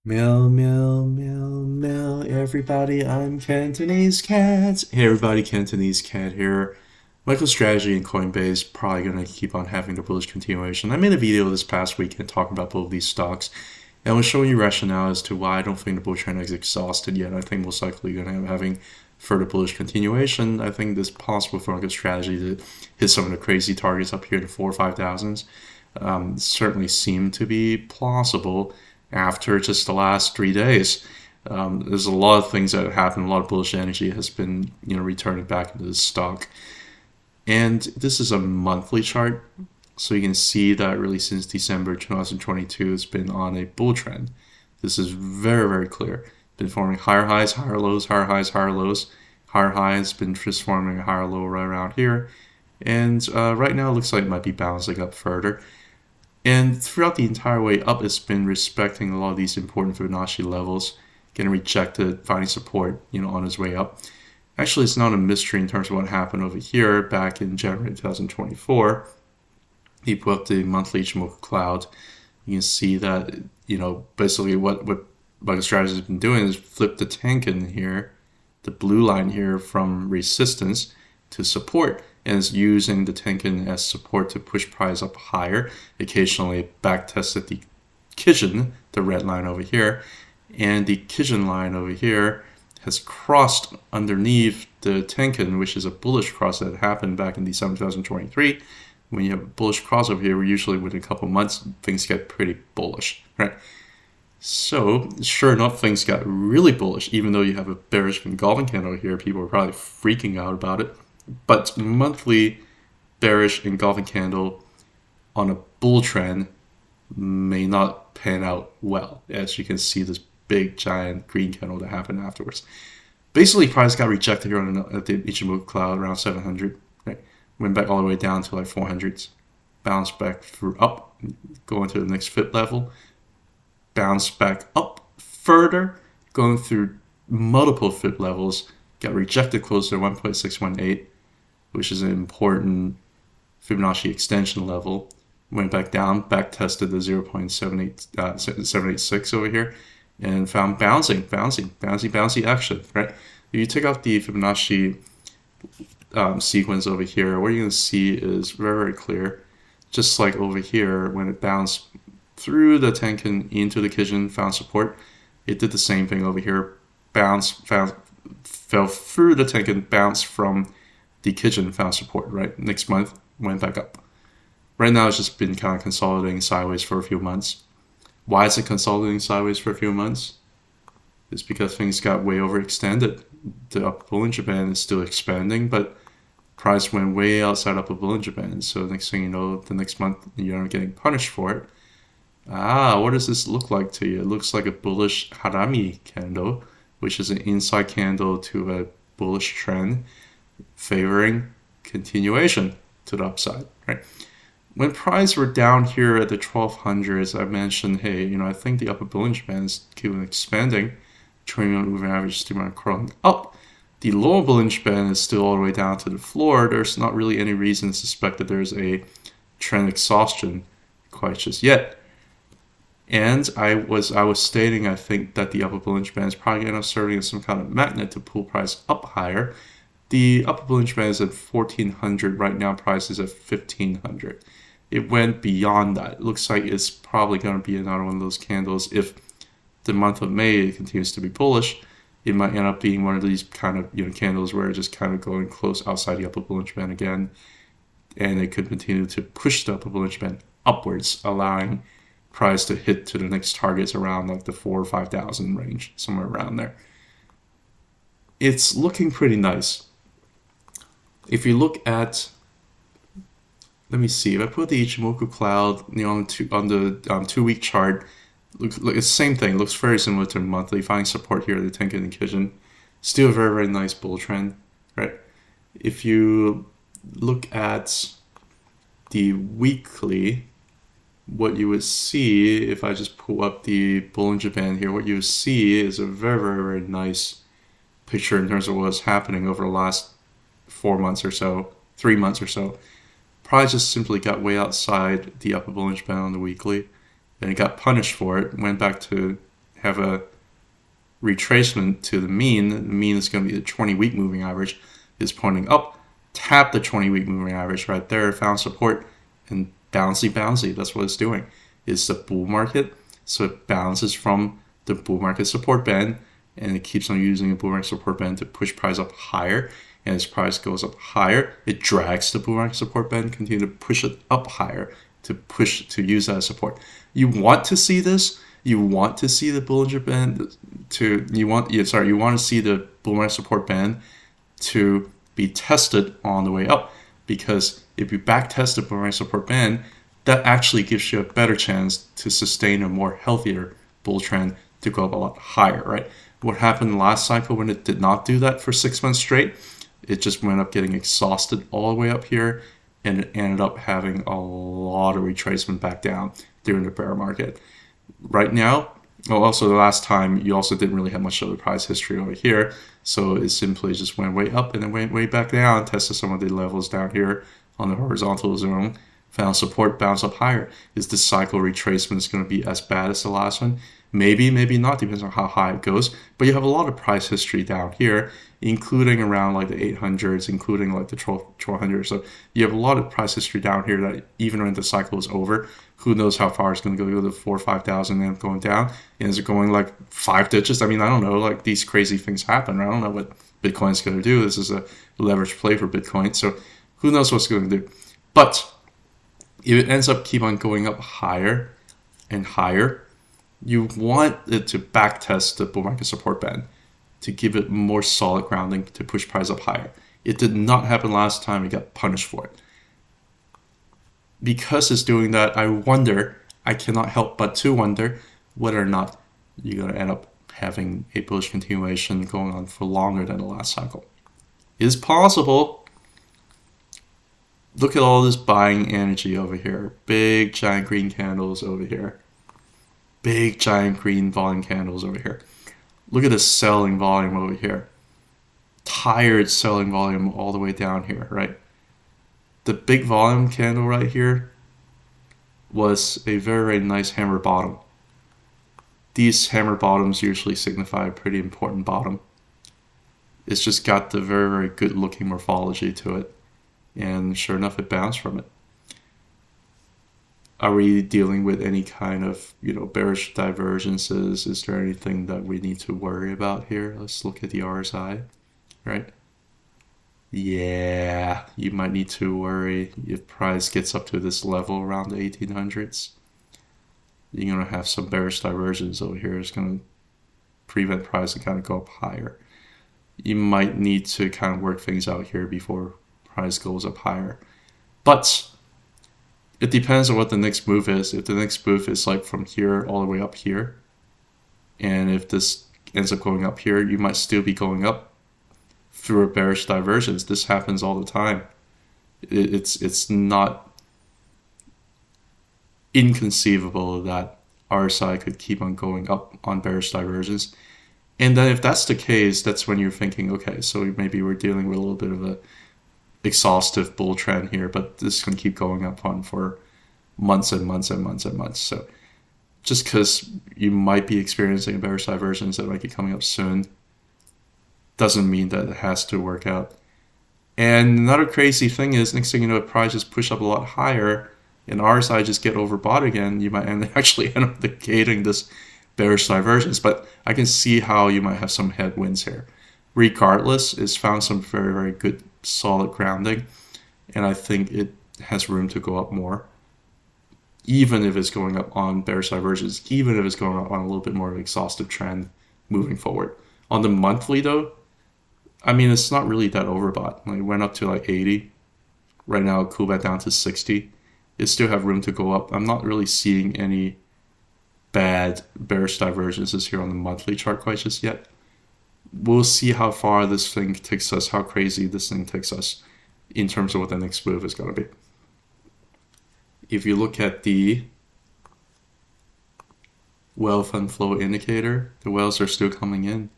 Meow, meow, meow, meow, everybody, I'm Cantonese Cat. Hey everybody, Cantonese Cat here. MicroStrategy and Coinbase probably going to keep on having the bullish continuation. I made a video this past weekend talking about both of these stocks, and I was showing you rationale as to why I don't think the bull trend is exhausted yet. I think most likely going to have having further bullish continuation. I think it's possible for MicroStrategy to hit some of the crazy targets up here in the 4 or 5,000s. Certainly seem to be plausible after just the last 3 days. There's a lot of things that have happened. A lot of bullish energy has been, returning back into the stock. And this is a monthly chart, so you can see that really since December 2022, it's been on a bull trend. This is very, very clear. Been forming higher highs, higher lows, higher highs, higher lows. Higher highs been just forming a higher low right around here. And right now it looks like it might be bouncing up further. And throughout the entire way up, it's been respecting a lot of these important Fibonacci levels, getting rejected, finding support, on its way up. Actually, it's not a mystery in terms of what happened over here back in January 2024. He put up the monthly Ichimoku cloud. You can see that, basically what MicroStrategy has been doing is flip the Tenkan here, the blue line here, from resistance to support, and is using the Tenkan as support to push price up higher. Occasionally back tested the Kijun, the red line over here, and the Kijun line over here has crossed underneath the Tenkan, which is a bullish cross that happened back in December 2023. When you have a bullish cross over here, usually within a couple months, things get pretty bullish, right? So, sure enough, things got really bullish, even though you have a bearish engulfing candle here. People are probably freaking out about it. But monthly bearish engulfing candle on a bull trend may not pan out well, as you can see this big giant green candle that happened afterwards. Basically, price got rejected here at the Ichimoku cloud around 700. Right? Went back all the way down to like 400s. Bounced back through up, going to the next fit level. Bounced back up further, going through multiple fit levels. Got rejected close to 1.618, which is an important Fibonacci extension level. Went back down, back tested the 0.786 over here, and found bouncy action, right? If you take out the Fibonacci sequence over here, what you're going to see is very, very clear. Just like over here, when it bounced through the Tenkan into the Kijun, found support, it did the same thing over here. Fell through the Tenkan, bounced from the Kijun, found support, right? Next month, went back up. Right now, it's just been kind of consolidating sideways for a few months. Why is it consolidating sideways for a few months? It's because things got way overextended. The upper Bollinger Band is still expanding, but price went way outside upper Bollinger Band. So next thing you know, the next month, you're getting punished for it. What does this look like to you? It looks like a bullish harami candle, which is an inside candle to a bullish trend favoring continuation to the upside, right? When prices were down here at the 1200s, I mentioned, hey, I think the upper Bollinger Band is keeping expanding, trending on moving average still crawling up. The lower Bollinger Band is still all the way down to the floor. There's not really any reason to suspect that there's a trend exhaustion quite just yet. And I was stating, I think that the upper Bollinger Band is probably going to end up serving as some kind of magnet to pull price up higher. The upper Bollinger Band is at 1400 right now. Price is at 1500. It went beyond that. It looks like it's probably going to be another one of those candles. If the month of May continues to be bullish, it might end up being one of these kind of candles where it's just kind of going close outside the upper Bollinger Band again, and it could continue to push the upper Bollinger Band upwards, allowing price to hit to the next targets around like the 4,000 or 5,000 range, somewhere around there. It's looking pretty nice. If you look at, let me see, if I put the Ichimoku cloud on the 2-week chart, it's the same thing. Looks very similar to the monthly. Finding support here at the Tenkan and Kijun. Still a very, very nice bull trend, right? If you look at the weekly, what you would see, if I just pull up the Bollinger Band here, what you would see is a very, very, very nice picture in terms of what's happening over the last 4 months or so, 3 months or so. Price just simply got way outside the upper Bollinger Band on the weekly, and it got punished for it, went back to have a retracement to the mean. The mean is going to be the 20-week moving average, is pointing up. Tap the 20-week moving average right there, found support, and bouncy. That's what it's doing. It's the bull market, so it bounces from the bull market support band, and it keeps on using the bull market support band to push price up higher. And as price goes up higher, it drags the bull market support band, continue to push it up higher to use that as support. You want to see this. You want to see the Bollinger Band you want to see the bull market support band to be tested on the way up, because if you back test the bull market support band, that actually gives you a better chance to sustain a more healthier bull trend to go up a lot higher, right? What happened last cycle when it did not do that for 6 months straight? It just went up getting exhausted all the way up here, and it ended up having a lot of retracement back down during the bear market. Right now, also the last time, you also didn't really have much of the price history over here, so it simply just went way up and then went way back down, tested some of the levels down here on the horizontal zone, found support, bounce up higher. Is this cycle retracement going to be as bad as the last one? Maybe, maybe not, depends on how high it goes. But you have a lot of price history down here, including around like the 800s, including like the 1200s. So you have a lot of price history down here that even when the cycle is over, who knows how far it's going to go to 4,000 or 5,000 and going down. And is it going like 5 digits? I mean, I don't know. Like these crazy things happen. I don't know what Bitcoin's going to do. This is a leverage play for Bitcoin. So who knows what's going to do. But if it ends up keep on going up higher and higher, you want it to backtest the bull market support band to give it more solid grounding to push price up higher. It did not happen last time. It got punished for it. Because it's doing that, I cannot help but to wonder whether or not you're going to end up having a bullish continuation going on for longer than the last cycle. It is possible. Look at all this buying energy over here. Big giant green candles over here. Big giant green volume candles over here. Look at the selling volume over here. Tired selling volume all the way down here, right? The big volume candle right here was a very, very nice hammer bottom. These hammer bottoms usually signify a pretty important bottom. It's just got the very, very good looking morphology to it. And sure enough, it bounced from it. Are we dealing with any kind of, bearish divergences? Is there anything that we need to worry about here? Let's look at the RSI, right? Yeah, you might need to worry if price gets up to this level around the 1800s. You're going to have some bearish divergence over here. It's going to prevent price to kind of go up higher. You might need to kind of work things out here before price goes up higher. But it depends on what the next move is. If the next move is like from here all the way up here, and if this ends up going up here, you might still be going up through a bearish divergence. This happens all the time. It's not inconceivable that RSI could keep on going up on bearish divergence. And then if that's the case, that's when you're thinking, okay, so maybe we're dealing with a little bit of a exhaustive bull trend here, but this can keep going up on for months and months and months and months. So just because you might be experiencing a bearish divergence that might be coming up soon doesn't mean that it has to work out. And another crazy thing is, next thing you know, if prices push up a lot higher and RSI just get overbought again, you might actually end up negating this bearish divergence. But I can see how you might have some headwinds here. Regardless, it's found some very, very good solid grounding, and I think it has room to go up more, even if it's going up on bearish divergence, even if it's going up on a little bit more of an exhaustive trend moving forward. On the monthly though, I mean, it's not really that overbought. Like, it went up to like 80. Right now it cooled back down to 60. It still have room to go up. I'm not really seeing any bad bearish divergences here on the monthly chart quite just yet. We'll see how far this thing takes us, how crazy this thing takes us in terms of what the next move is going to be. If you look at the wealth fund flow indicator, the whales are still coming in.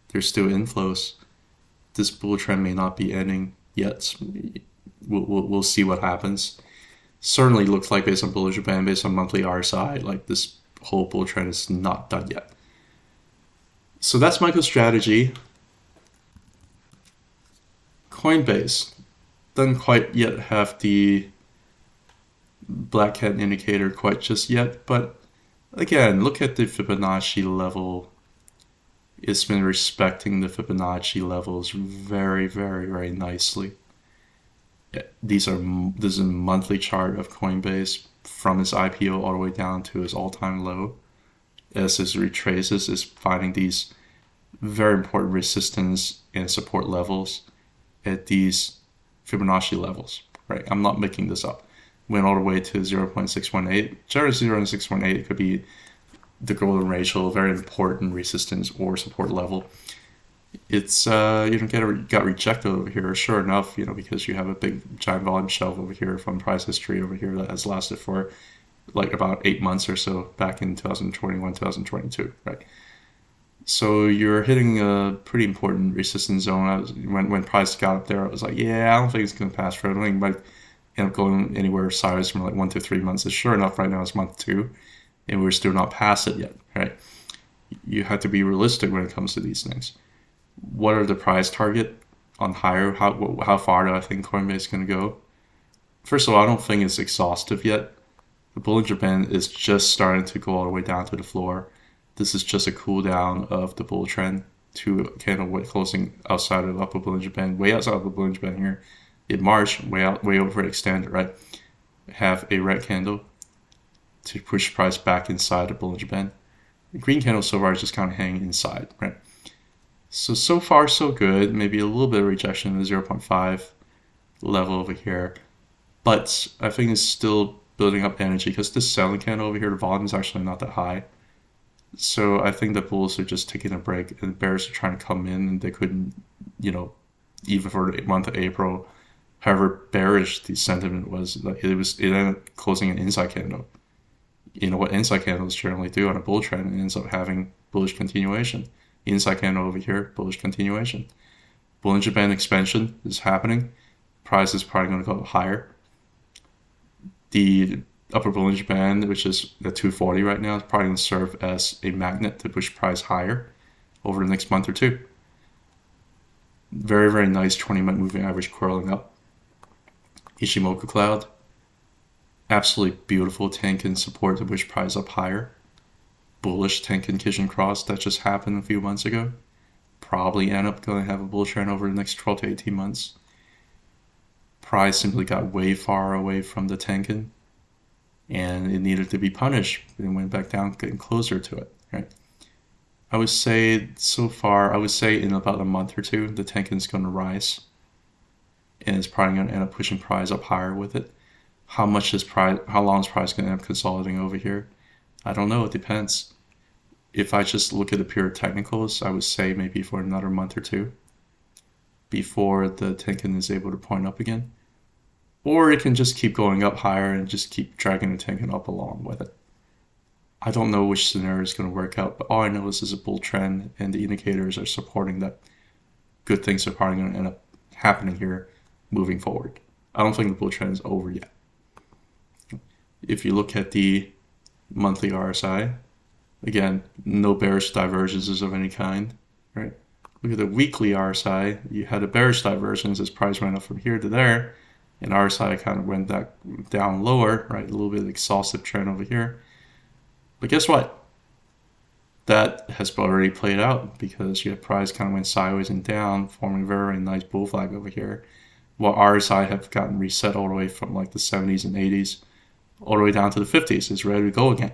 There's still inflows. This bull trend may not be ending yet. We'll see what happens. Certainly looks like, based on Bollinger Band, based on monthly RSI, like this whole bull trend is not done yet. So that's MicroStrategy. Coinbase doesn't quite yet have the black cat indicator quite just yet, but again, look at the Fibonacci level. It's been respecting the Fibonacci levels very, very, very nicely. This is a monthly chart of Coinbase from its IPO all the way down to its all-time low. As it retraces, is finding these very important resistance and support levels at these Fibonacci levels. Right, I'm not making this up. Went all the way to 0.618. Generally 0.618, it could be the golden ratio, a very important resistance or support level. It's got rejected over here, sure enough, because you have a big giant volume shelf over here from price history over here that has lasted for like about 8 months or so back in 2021, 2022, right? So you're hitting a pretty important resistance zone. When price got up there, I was like, yeah, I don't think it's going to pass through. I don't think it might end up going anywhere sideways from like 1 to 3 months. And sure enough, right now it's month 2, and we're still not past it yet, right? You have to be realistic when it comes to these things. What are the price target on higher? How far do I think Coinbase is going to go? First of all, I don't think it's exhaustive yet. The Bollinger Band is just starting to go all the way down to the floor. This is just a cool down of the bull trend to a candle closing outside of the upper Bollinger Band, way outside of the Bollinger Band here in March, way overextended, right? Have a red candle to push price back inside the Bollinger Band. The green candle so far is just kind of hanging inside, right? So far so good. Maybe a little bit of rejection in the 0.5 level over here, but I think it's still building up energy because this selling candle over here, the volume is actually not that high. So I think the bulls are just taking a break and the bears are trying to come in, and they couldn't, even for the month of April, however bearish the sentiment was, it ended up closing an inside candle. You know what inside candles generally do on a bull trend? It ends up having bullish continuation. Inside candle over here, bullish continuation. Bollinger Band expansion is happening. Price is probably going to go higher. The upper Bollinger Band, which is at 240 right now, is probably going to serve as a magnet to push price higher over the next month or two. Very, very nice 20-minute moving average curling up. Ishimoku Cloud. Absolutely beautiful Tenkan support to push price up higher. Bullish Tenkan Kijun Cross that just happened a few months ago. Probably end up going to have a bull trend over the next 12 to 18 months. Price simply got way far away from the Tenkan, and it needed to be punished. It went back down, getting closer to it, right? I would say so far, in about a month or two, the Tenkan is going to rise, and it's probably going to end up pushing price up higher with it. How long is price going to end up consolidating over here? I don't know. It depends. If I just look at the pure technicals, I would say maybe for another month or two before the Tenkan is able to point up again. Or it can just keep going up higher and just keep dragging the Tenkan up along with it. I don't know which scenario is going to work out, but all I know is this is a bull trend and the indicators are supporting that good things are probably going to end up happening here moving forward. I don't think the bull trend is over yet. If you look at the monthly RSI, again, no bearish divergences of any kind, right? Look at the weekly RSI. You had a bearish divergence as price went up from here to there, and RSI kind of went down lower, right? A little bit of exhaustive trend over here. But guess what? That has already played out because you have price kind of went sideways and down, forming a very, very nice bull flag over here, while RSI have gotten reset all the way from like the 70s and 80s all the way down to the 50s. It's ready to go again,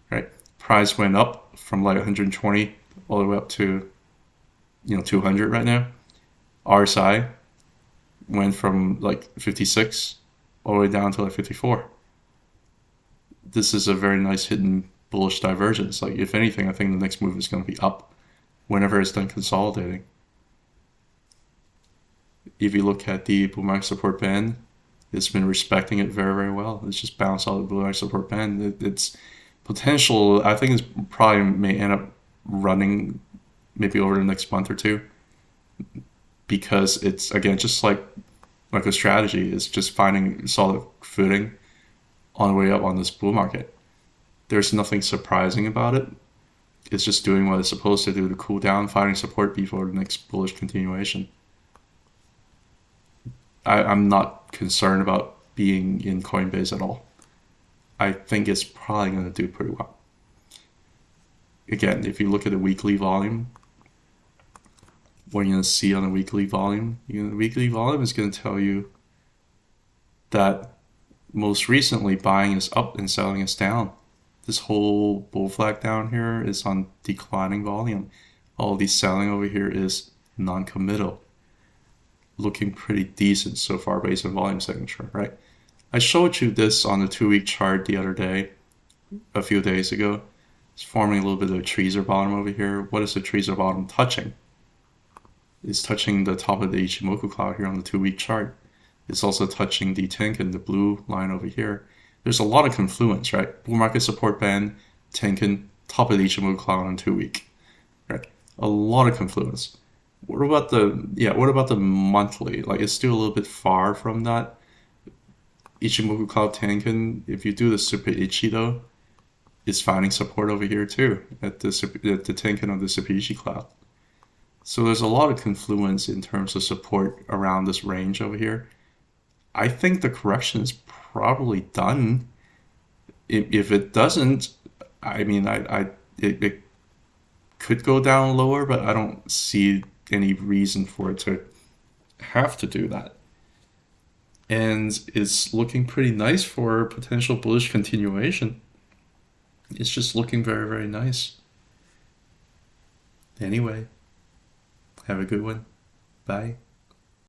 right? Price went up from like 120 all the way up to 200 right now. RSI went from like 56 all the way down to like 54. This is a very nice hidden bullish divergence. Like, if anything, I think the next move is going to be up whenever it's done consolidating. If you look at the bull market support band, it's been respecting it very, very well. It's just bounced out of the bull market support band. It's potential, I think, it's probably may end up running maybe over the next month or two, because it's, again, just like MicroStrategy, is just finding solid footing on the way up on this bull market. There's nothing surprising about it. it's just doing what it's supposed to do to cool down, finding support before the next bullish continuation. I'm not concerned about being in Coinbase at all. I think it's probably going to do pretty well. Again, if you look at the weekly volume, what you're going to see on the weekly volume, the weekly volume is going to tell you that most recently buying is up and selling is down. This whole bull flag down here is on declining volume. All the selling over here is non-committal. Looking pretty decent so far based on volume signature, right? I showed you this on the 2-week chart the other day, a few days ago. It's forming a little bit of a tweezer bottom over here. What is the tweezer bottom touching? It's touching the top of the Ichimoku cloud here on the 2-week chart. It's also touching the Tenkan, the blue line over here. There's a lot of confluence, right? Bull market support band, Tenkan, top of the Ichimoku cloud on 2-week, right? A lot of confluence. What about the monthly? Like, it's still a little bit far from that. Ichimoku cloud Tenkan, if you do the super Ichi though, it's finding support over here too at the Tenkan of the super Ichi cloud. So there's a lot of confluence in terms of support around this range over here. I think the correction is probably done. If it doesn't, I mean, it could go down lower, but I don't see any reason for it to have to do that. And it's looking pretty nice for potential bullish continuation. It's just looking very, very nice. Anyway, have a good one. Bye.